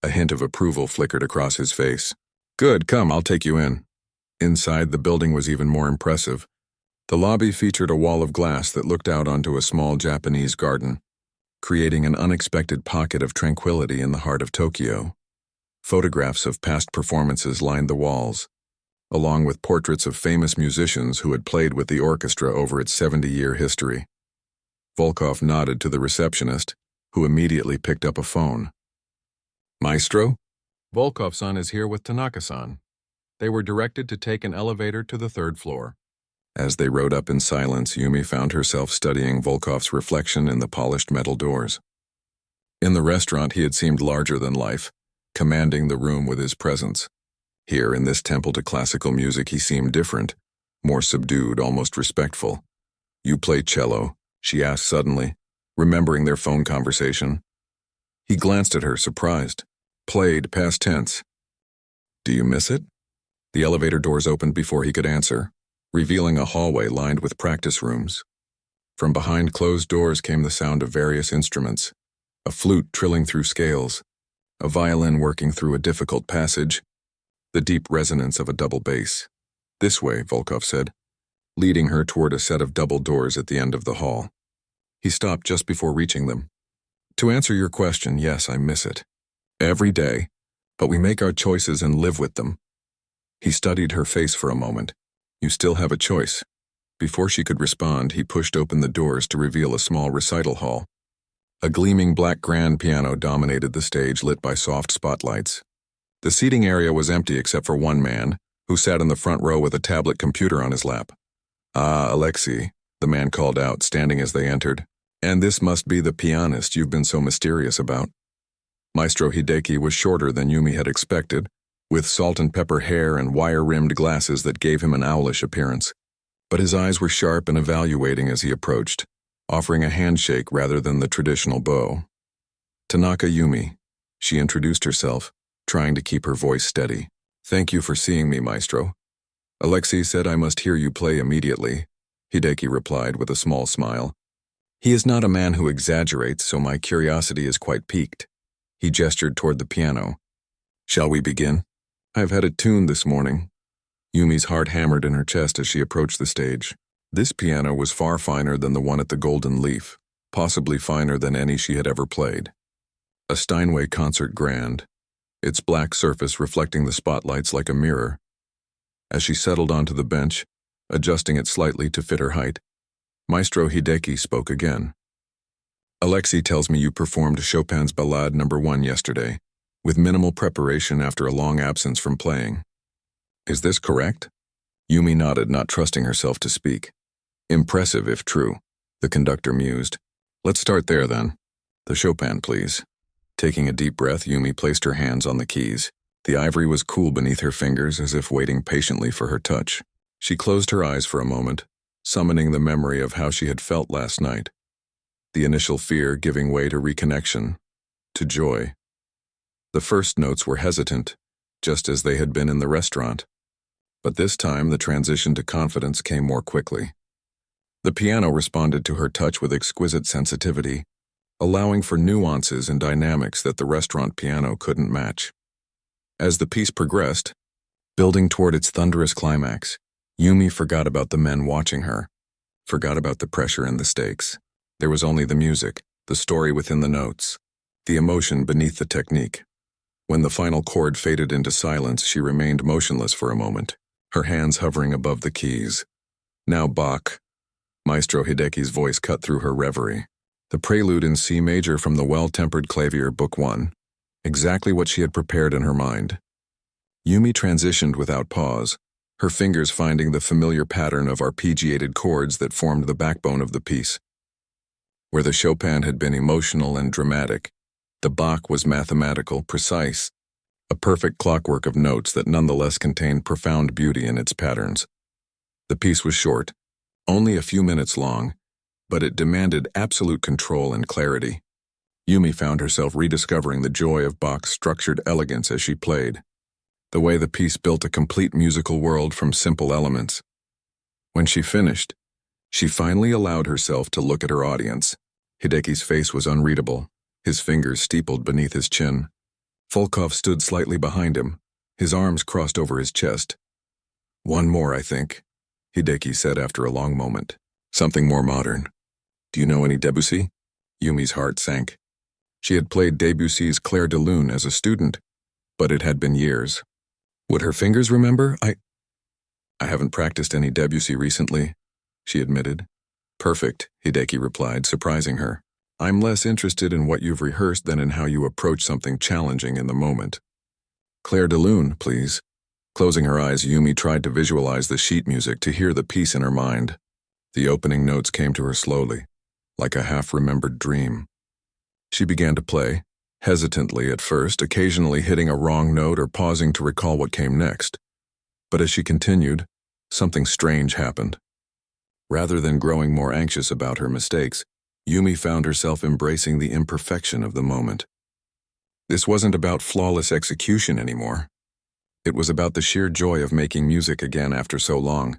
Speaker 1: A hint of approval flickered across his face. "Good, come, I'll take you in." Inside, the building was even more impressive. The lobby featured a wall of glass that looked out onto a small Japanese garden, creating an unexpected pocket of tranquility in the heart of Tokyo. Photographs of past performances lined the walls, along with portraits of famous musicians who had played with the orchestra over its 70-year history. Volkov nodded to the receptionist, who immediately picked up a phone. "Maestro? Volkov-san is here with Tanaka-san." They were directed to take an elevator to the 3rd floor. As they rode up in silence, Yumi found herself studying Volkov's reflection in the polished metal doors. In the restaurant, he had seemed larger than life, commanding the room with his presence. Here, in this temple to classical music, he seemed different, more subdued, almost respectful. "You play cello?" she asked suddenly, remembering their phone conversation. He glanced at her, surprised. "Played, past tense." "Do you miss it?" The elevator doors opened before he could answer, revealing a hallway lined with practice rooms. From behind closed doors came the sound of various instruments, a flute trilling through scales, a violin working through a difficult passage, the deep resonance of a double bass. "This way," Volkov said, leading her toward a set of double doors at the end of the hall. He stopped just before reaching them. "To answer your question, yes, I miss it. Every day, but we make our choices and live with them." He studied her face for a moment. "You still have a choice." Before she could respond, he pushed open the doors to reveal a small recital hall. A gleaming black grand piano dominated the stage, lit by soft spotlights. The seating area was empty except for one man, who sat in the front row with a tablet computer on his lap. "Ah, Alexei," the man called out, standing as they entered. "And this must be the pianist you've been so mysterious about." Maestro Hideki was shorter than Yumi had expected, with salt and pepper hair and wire-rimmed glasses that gave him an owlish appearance. But his eyes were sharp and evaluating as he approached, offering a handshake rather than the traditional bow. Tanaka Yumi. She introduced herself, trying to keep her voice steady. Thank you for seeing me, Maestro. Alexei said I must hear you play immediately, Hideki replied with a small smile. He is not a man who exaggerates, so my curiosity is quite piqued. He gestured toward the piano. Shall we begin? I've had it tuned this morning. Yumi's heart hammered in her chest as she approached the stage. This piano was far finer than the one at the Golden Leaf, possibly finer than any she had ever played. A Steinway concert grand, its black surface reflecting the spotlights like a mirror. As she settled onto the bench, adjusting it slightly to fit her height, Maestro Hideki spoke again. Alexei tells me you performed Chopin's Ballade No. 1 yesterday, with minimal preparation after a long absence from playing. Is this correct? Yumi nodded, not trusting herself to speak. Impressive if true, the conductor mused. Let's start there then. The Chopin, please. Taking a deep breath, Yumi placed her hands on the keys. The ivory was cool beneath her fingers, as if waiting patiently for her touch. She closed her eyes for a moment, summoning the memory of how she had felt last night. The initial fear giving way to reconnection, to joy. The first notes were hesitant, just as they had been in the restaurant. But this time the transition to confidence came more quickly. The piano responded to her touch with exquisite sensitivity, allowing for nuances and dynamics that the restaurant piano couldn't match. As the piece progressed, building toward its thunderous climax, Yumi forgot about the men watching her, forgot about the pressure and the stakes. There was only the music, the story within the notes, the emotion beneath the technique. When the final chord faded into silence, she remained motionless for a moment, her hands hovering above the keys. Now Bach. Maestro Hideki's voice cut through her reverie. The prelude in C major from the Well-Tempered Clavier, Book 1. Exactly what she had prepared in her mind. Yumi transitioned without pause, her fingers finding the familiar pattern of arpeggiated chords that formed the backbone of the piece. Where the Chopin had been emotional and dramatic, the Bach was mathematical, precise, a perfect clockwork of notes that nonetheless contained profound beauty in its patterns. The piece was short, only a few minutes long, but it demanded absolute control and clarity. Yumi found herself rediscovering the joy of Bach's structured elegance as she played, the way the piece built a complete musical world from simple elements. When she finished, she finally allowed herself to look at her audience. Hideki's face was unreadable, his fingers steepled beneath his chin. Volkov stood slightly behind him, his arms crossed over his chest. One more, I think, Hideki said after a long moment. Something more modern. Do you know any Debussy? Yumi's heart sank. She had played Debussy's Clair de Lune as a student, but it had been years. Would her fingers remember? I haven't practiced any Debussy recently, she admitted. Perfect, Hideki replied, surprising her. I'm less interested in what you've rehearsed than in how you approach something challenging in the moment. Clair de Lune, please. Closing her eyes, Yumi tried to visualize the sheet music, to hear the piece in her mind. The opening notes came to her slowly, like a half-remembered dream. She began to play, hesitantly at first, occasionally hitting a wrong note or pausing to recall what came next. But as she continued, something strange happened. Rather than growing more anxious about her mistakes, Yumi found herself embracing the imperfection of the moment. This wasn't about flawless execution anymore. It was about the sheer joy of making music again after so long.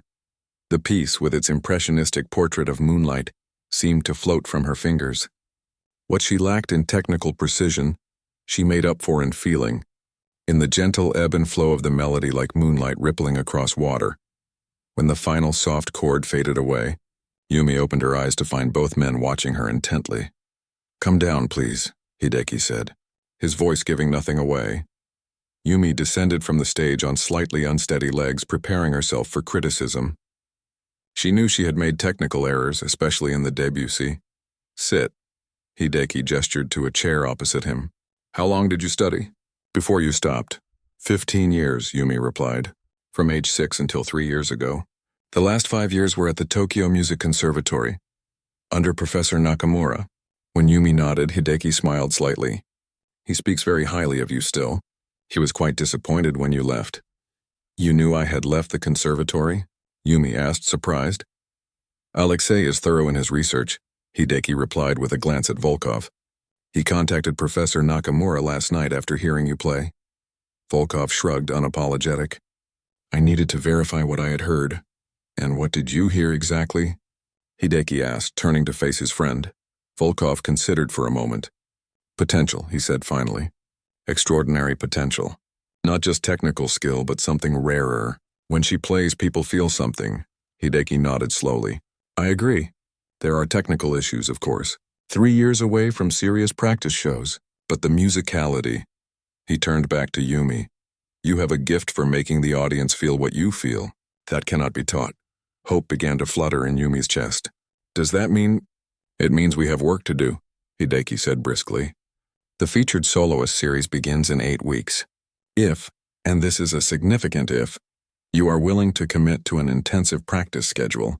Speaker 1: The piece, with its impressionistic portrait of moonlight, seemed to float from her fingers. What she lacked in technical precision, she made up for in feeling, in the gentle ebb and flow of the melody like moonlight rippling across water. When the final soft chord faded away, Yumi opened her eyes to find both men watching her intently. Come down, please, Hideki said, his voice giving nothing away. Yumi descended from the stage on slightly unsteady legs, preparing herself for criticism. She knew she had made technical errors, especially in the Debussy. Sit. Hideki gestured to a chair opposite him. How long did you study? Before you stopped. 15 years, Yumi replied, from age 6 until 3 years ago. The last 5 years were at the Tokyo Music Conservatory, under Professor Nakamura. When Yumi nodded, Hideki smiled slightly. He speaks very highly of you still. He was quite disappointed when you left. You knew I had left the conservatory? Yumi asked, surprised. Alexei is thorough in his research, Hideki replied with a glance at Volkov. He contacted Professor Nakamura last night after hearing you play. Volkov shrugged, unapologetic. I needed to verify what I had heard. And what did you hear exactly? Hideki asked, turning to face his friend. Volkov considered for a moment. Potential, he said finally. Extraordinary potential. Not just technical skill, but something rarer. When she plays, people feel something. Hideki nodded slowly. I agree. There are technical issues, of course. 3 years away from serious practice shows. But the musicality. He turned back to Yumi. You have a gift for making the audience feel what you feel. That cannot be taught. Hope began to flutter in Yumi's chest. Does that mean? It means we have work to do, Hideki said briskly. The featured soloist series begins in 8 weeks. If, and this is a significant if, you are willing to commit to an intensive practice schedule,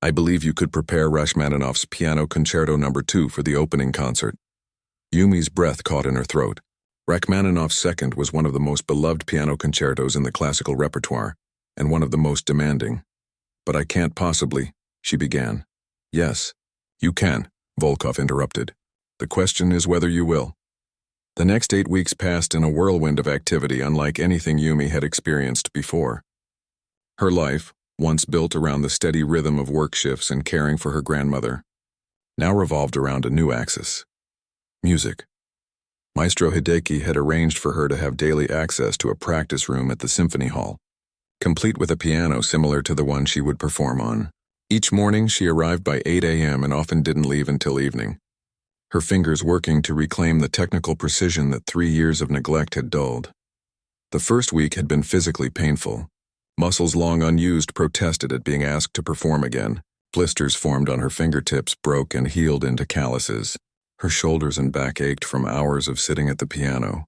Speaker 1: I believe you could prepare Rachmaninoff's Piano Concerto No. 2 for the opening concert. Yumi's breath caught in her throat. Rachmaninoff's second was one of the most beloved piano concertos in the classical repertoire, and one of the most demanding. But I can't possibly, she began. Yes, you can, Volkov interrupted. The question is whether you will. The next 8 weeks passed in a whirlwind of activity unlike anything Yumi had experienced before. Her life, once built around the steady rhythm of work shifts and caring for her grandmother, now revolved around a new axis. Music. Maestro Hideki had arranged for her to have daily access to a practice room at the Symphony Hall, complete with a piano similar to the one she would perform on. Each morning she arrived by 8 a.m. and often didn't leave until evening, her fingers working to reclaim the technical precision that 3 years of neglect had dulled. The first week had been physically painful. Muscles long unused protested at being asked to perform again. Blisters formed on her fingertips, broke and healed into calluses. Her shoulders and back ached from hours of sitting at the piano.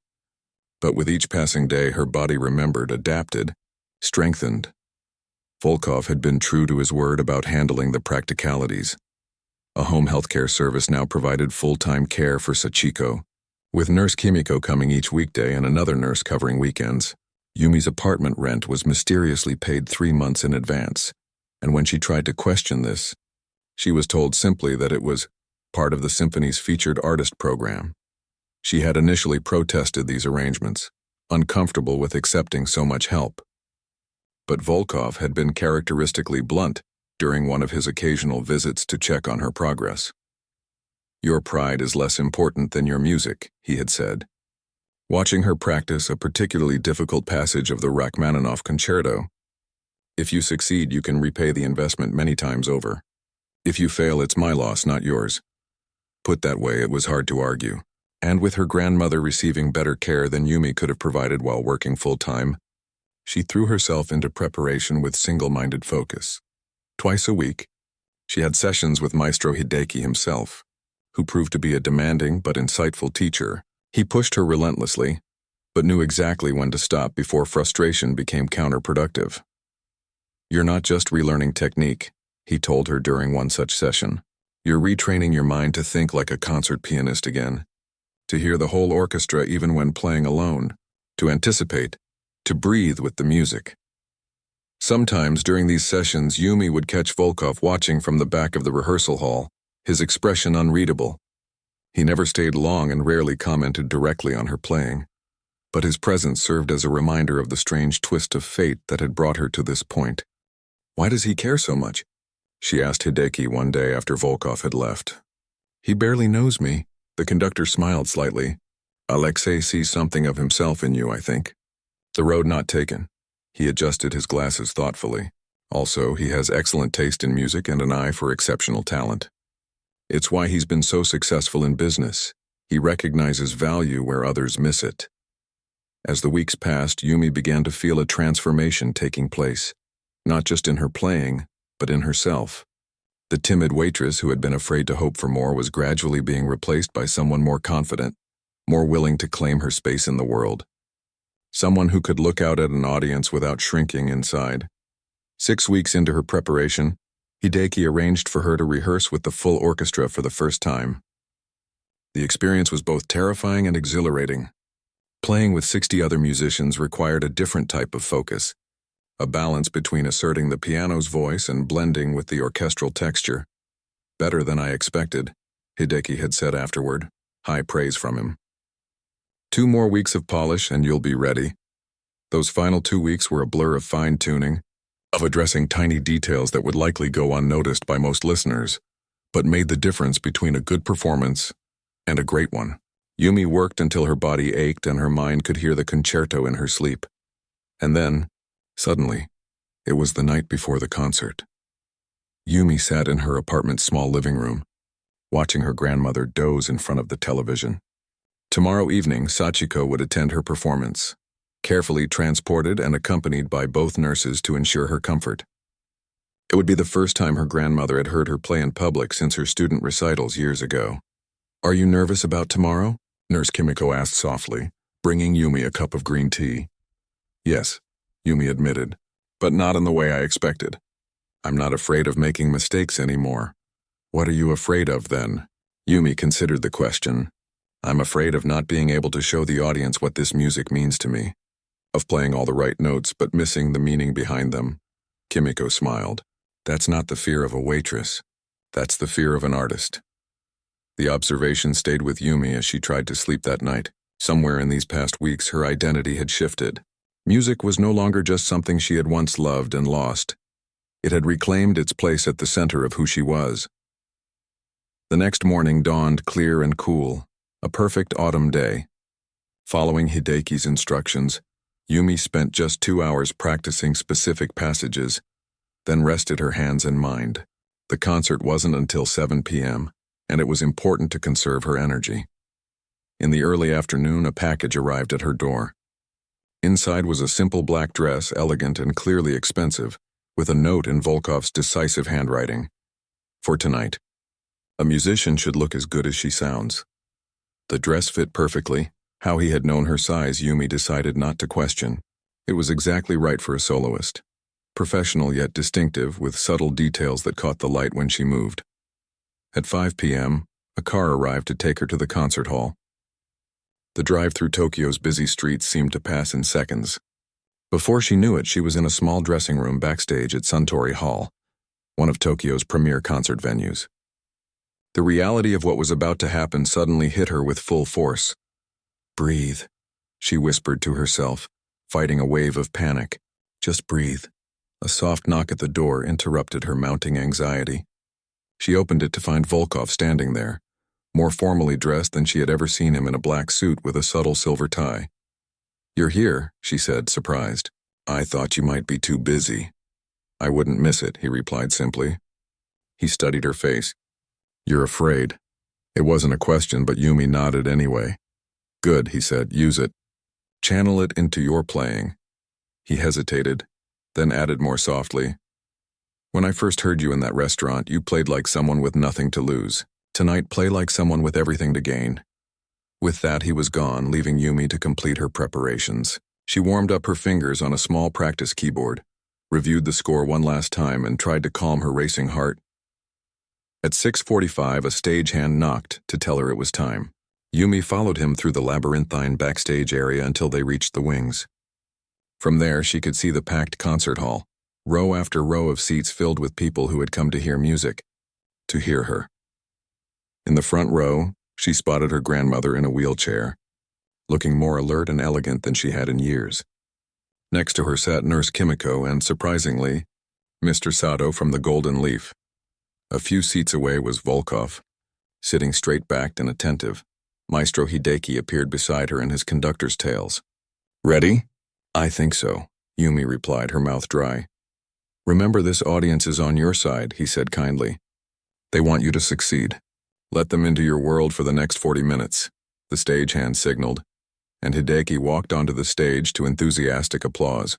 Speaker 1: But with each passing day, her body remembered, adapted, strengthened. Volkov had been true to his word about handling the practicalities. A home healthcare service now provided full-time care for Sachiko, with Nurse Kimiko coming each weekday and another nurse covering weekends. Yumi's apartment rent was mysteriously paid 3 months in advance, and when she tried to question this, she was told simply that it was part of the symphony's featured artist program. She had initially protested these arrangements, uncomfortable with accepting so much help. But Volkov had been characteristically blunt during one of his occasional visits to check on her progress. Your pride is less important than your music, he had said. Watching her practice a particularly difficult passage of the Rachmaninoff Concerto, if you succeed, you can repay the investment many times over. If you fail, it's my loss, not yours. Put that way, it was hard to argue. And with her grandmother receiving better care than Yumi could have provided while working full-time, she threw herself into preparation with single-minded focus. Twice a week, she had sessions with Maestro Hideki himself, who proved to be a demanding but insightful teacher. He pushed her relentlessly, but knew exactly when to stop before frustration became counterproductive. You're not just relearning technique, he told her during one such session. You're retraining your mind to think like a concert pianist again, to hear the whole orchestra even when playing alone, to anticipate, to breathe with the music. Sometimes during these sessions, Yumi would catch Volkov watching from the back of the rehearsal hall, his expression unreadable. He never stayed long and rarely commented directly on her playing, but his presence served as a reminder of the strange twist of fate that had brought her to this point. Why does he care so much? She asked Hideki one day after Volkov had left. He barely knows me. The conductor smiled slightly. Alexei sees something of himself in you, I think. The road not taken. He adjusted his glasses thoughtfully. Also, he has excellent taste in music and an eye for exceptional talent. It's why he's been so successful in business. He recognizes value where others miss it. As the weeks passed, Yumi began to feel a transformation taking place, not just in her playing, but in herself. The timid waitress who had been afraid to hope for more was gradually being replaced by someone more confident, more willing to claim her space in the world. Someone who could look out at an audience without shrinking inside. 6 weeks into her preparation, Hideki arranged for her to rehearse with the full orchestra for the first time. The experience was both terrifying and exhilarating. Playing with 60 other musicians required a different type of focus, a balance between asserting the piano's voice and blending with the orchestral texture. Better than I expected, Hideki had said afterward. High praise from him. 2 more weeks of polish and you'll be ready. Those final 2 weeks were a blur of fine-tuning, of addressing tiny details that would likely go unnoticed by most listeners, but made the difference between a good performance and a great one. Yumi worked until her body ached and her mind could hear the concerto in her sleep. And then, suddenly, it was the night before the concert. Yumi sat in her apartment's small living room, watching her grandmother doze in front of the television. Tomorrow evening, Sachiko would attend her performance, carefully transported and accompanied by both nurses to ensure her comfort. It would be the first time her grandmother had heard her play in public since her student recitals years ago. "Are you nervous about tomorrow?" Nurse Kimiko asked softly, bringing Yumi a cup of green tea. "Yes," Yumi admitted, "but not in the way I expected. I'm not afraid of making mistakes anymore." "What are you afraid of, then?" Yumi considered the question. "I'm afraid of not being able to show the audience what this music means to me. Of playing all the right notes but missing the meaning behind them." Kimiko smiled. "That's not the fear of a waitress. That's the fear of an artist." The observation stayed with Yumi as she tried to sleep that night. Somewhere in these past weeks, her identity had shifted. Music was no longer just something she had once loved and lost. It had reclaimed its place at the center of who she was. The next morning dawned clear and cool, a perfect autumn day. Following Hideki's instructions, Yumi spent just 2 hours practicing specific passages, then rested her hands and mind. The concert wasn't until 7 p.m., and it was important to conserve her energy. In the early afternoon, a package arrived at her door. Inside was a simple black dress, elegant and clearly expensive, with a note in Volkov's decisive handwriting. "For tonight. A musician should look as good as she sounds." The dress fit perfectly. How he had known her size, Yumi decided not to question. It was exactly right for a soloist. Professional yet distinctive, with subtle details that caught the light when she moved. At 5 p.m., a car arrived to take her to the concert hall. The drive through Tokyo's busy streets seemed to pass in seconds. Before she knew it, she was in a small dressing room backstage at Suntory Hall, one of Tokyo's premier concert venues. The reality of what was about to happen suddenly hit her with full force. "Breathe," she whispered to herself, fighting a wave of panic. "Just breathe." A soft knock at the door interrupted her mounting anxiety. She opened it to find Volkov standing there, more formally dressed than she had ever seen him, in a black suit with a subtle silver tie. "You're here," she said, surprised. "I thought you might be too busy." "I wouldn't miss it," he replied simply. He studied her face. "You're afraid." It wasn't a question, but Yumi nodded anyway. "Good," he said, "use it. Channel it into your playing." He hesitated, then added more softly, "When I first heard you in that restaurant, you played like someone with nothing to lose. Tonight, play like someone with everything to gain." With that, he was gone, leaving Yumi to complete her preparations. She warmed up her fingers on a small practice keyboard, reviewed the score one last time, and tried to calm her racing heart. At 6:45, a stagehand knocked to tell her it was time. Yumi followed him through the labyrinthine backstage area until they reached the wings. From there, she could see the packed concert hall, row after row of seats filled with people who had come to hear music, to hear her. In the front row, she spotted her grandmother in a wheelchair, looking more alert and elegant than she had in years. Next to her sat Nurse Kimiko and, surprisingly, Mr. Sato from the Golden Leaf. A few seats away was Volkov, sitting straight-backed and attentive. Maestro Hideki appeared beside her in his conductor's tails. "Ready?" "I think so," Yumi replied, her mouth dry. "Remember, this audience is on your side," he said kindly. "They want you to succeed. Let them into your world for the next 40 minutes. The stagehand signaled, and Hideki walked onto the stage to enthusiastic applause.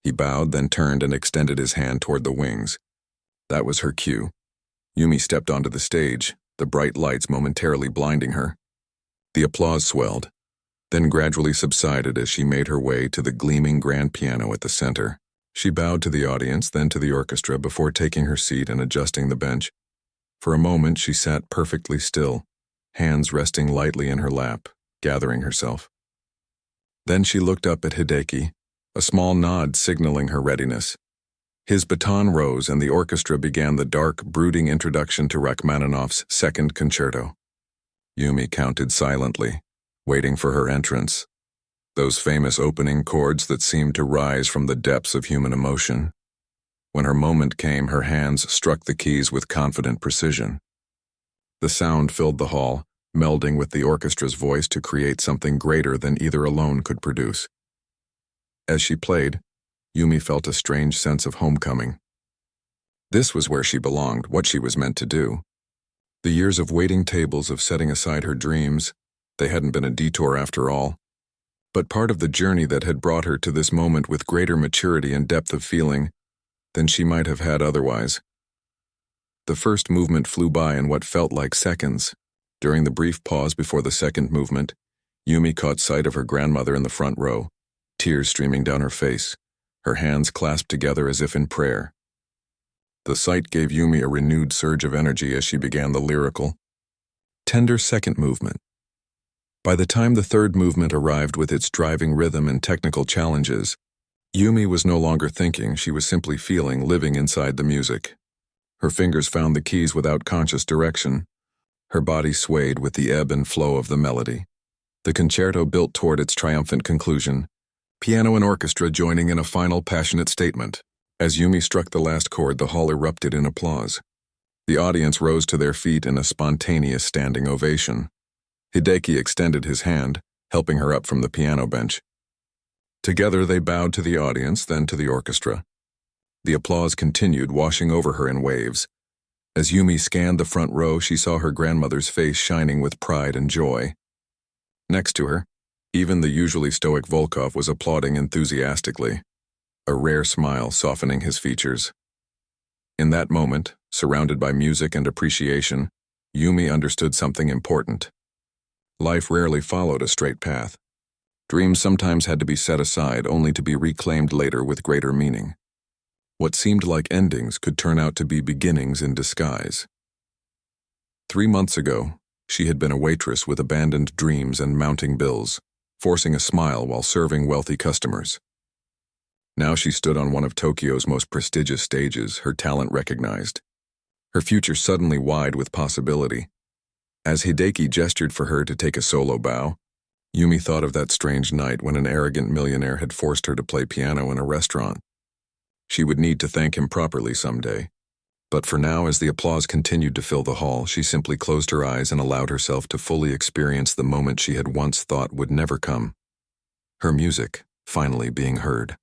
Speaker 1: He bowed, then turned and extended his hand toward the wings. That was her cue. Yumi stepped onto the stage, the bright lights momentarily blinding her. The applause swelled, then gradually subsided as she made her way to the gleaming grand piano at the center. She bowed to the audience, then to the orchestra before taking her seat and adjusting the bench. For a moment, she sat perfectly still, hands resting lightly in her lap, gathering herself. Then she looked up at Hideki, a small nod signaling her readiness. His baton rose and the orchestra began the dark, brooding introduction to Rachmaninoff's Second Concerto. Yumi counted silently, waiting for her entrance. Those famous opening chords that seemed to rise from the depths of human emotion. When her moment came, her hands struck the keys with confident precision. The sound filled the hall, melding with the orchestra's voice to create something greater than either alone could produce. As she played, Yumi felt a strange sense of homecoming. This was where she belonged, what she was meant to do. The years of waiting tables, of setting aside her dreams, they hadn't been a detour after all, but part of the journey that had brought her to this moment with greater maturity and depth of feeling than she might have had otherwise. The first movement flew by in what felt like seconds. During the brief pause before the second movement, Yumi caught sight of her grandmother in the front row, tears streaming down her face, her hands clasped together as if in prayer. The sight gave Yumi a renewed surge of energy as she began the lyrical, tender second movement. By the time the third movement arrived with its driving rhythm and technical challenges, Yumi was no longer thinking, she was simply feeling, living inside the music. Her fingers found the keys without conscious direction. Her body swayed with the ebb and flow of the melody. The concerto built toward its triumphant conclusion, piano and orchestra joining in a final passionate statement. As Yumi struck the last chord, the hall erupted in applause. The audience rose to their feet in a spontaneous standing ovation. Hideki extended his hand, helping her up from the piano bench. Together they bowed to the audience, then to the orchestra. The applause continued, washing over her in waves. As Yumi scanned the front row, she saw her grandmother's face shining with pride and joy. Next to her, even the usually stoic Volkov was applauding enthusiastically, a rare smile softening his features. In that moment, surrounded by music and appreciation, Yumi understood something important. Life rarely followed a straight path. Dreams sometimes had to be set aside only to be reclaimed later with greater meaning. What seemed like endings could turn out to be beginnings in disguise. 3 months ago, she had been a waitress with abandoned dreams and mounting bills, forcing a smile while serving wealthy customers. Now she stood on one of Tokyo's most prestigious stages, her talent recognized. Her future suddenly wide with possibility. As Hideki gestured for her to take a solo bow, Yumi thought of that strange night when an arrogant millionaire had forced her to play piano in a restaurant. She would need to thank him properly someday. But for now, as the applause continued to fill the hall, she simply closed her eyes and allowed herself to fully experience the moment she had once thought would never come. Her music finally being heard.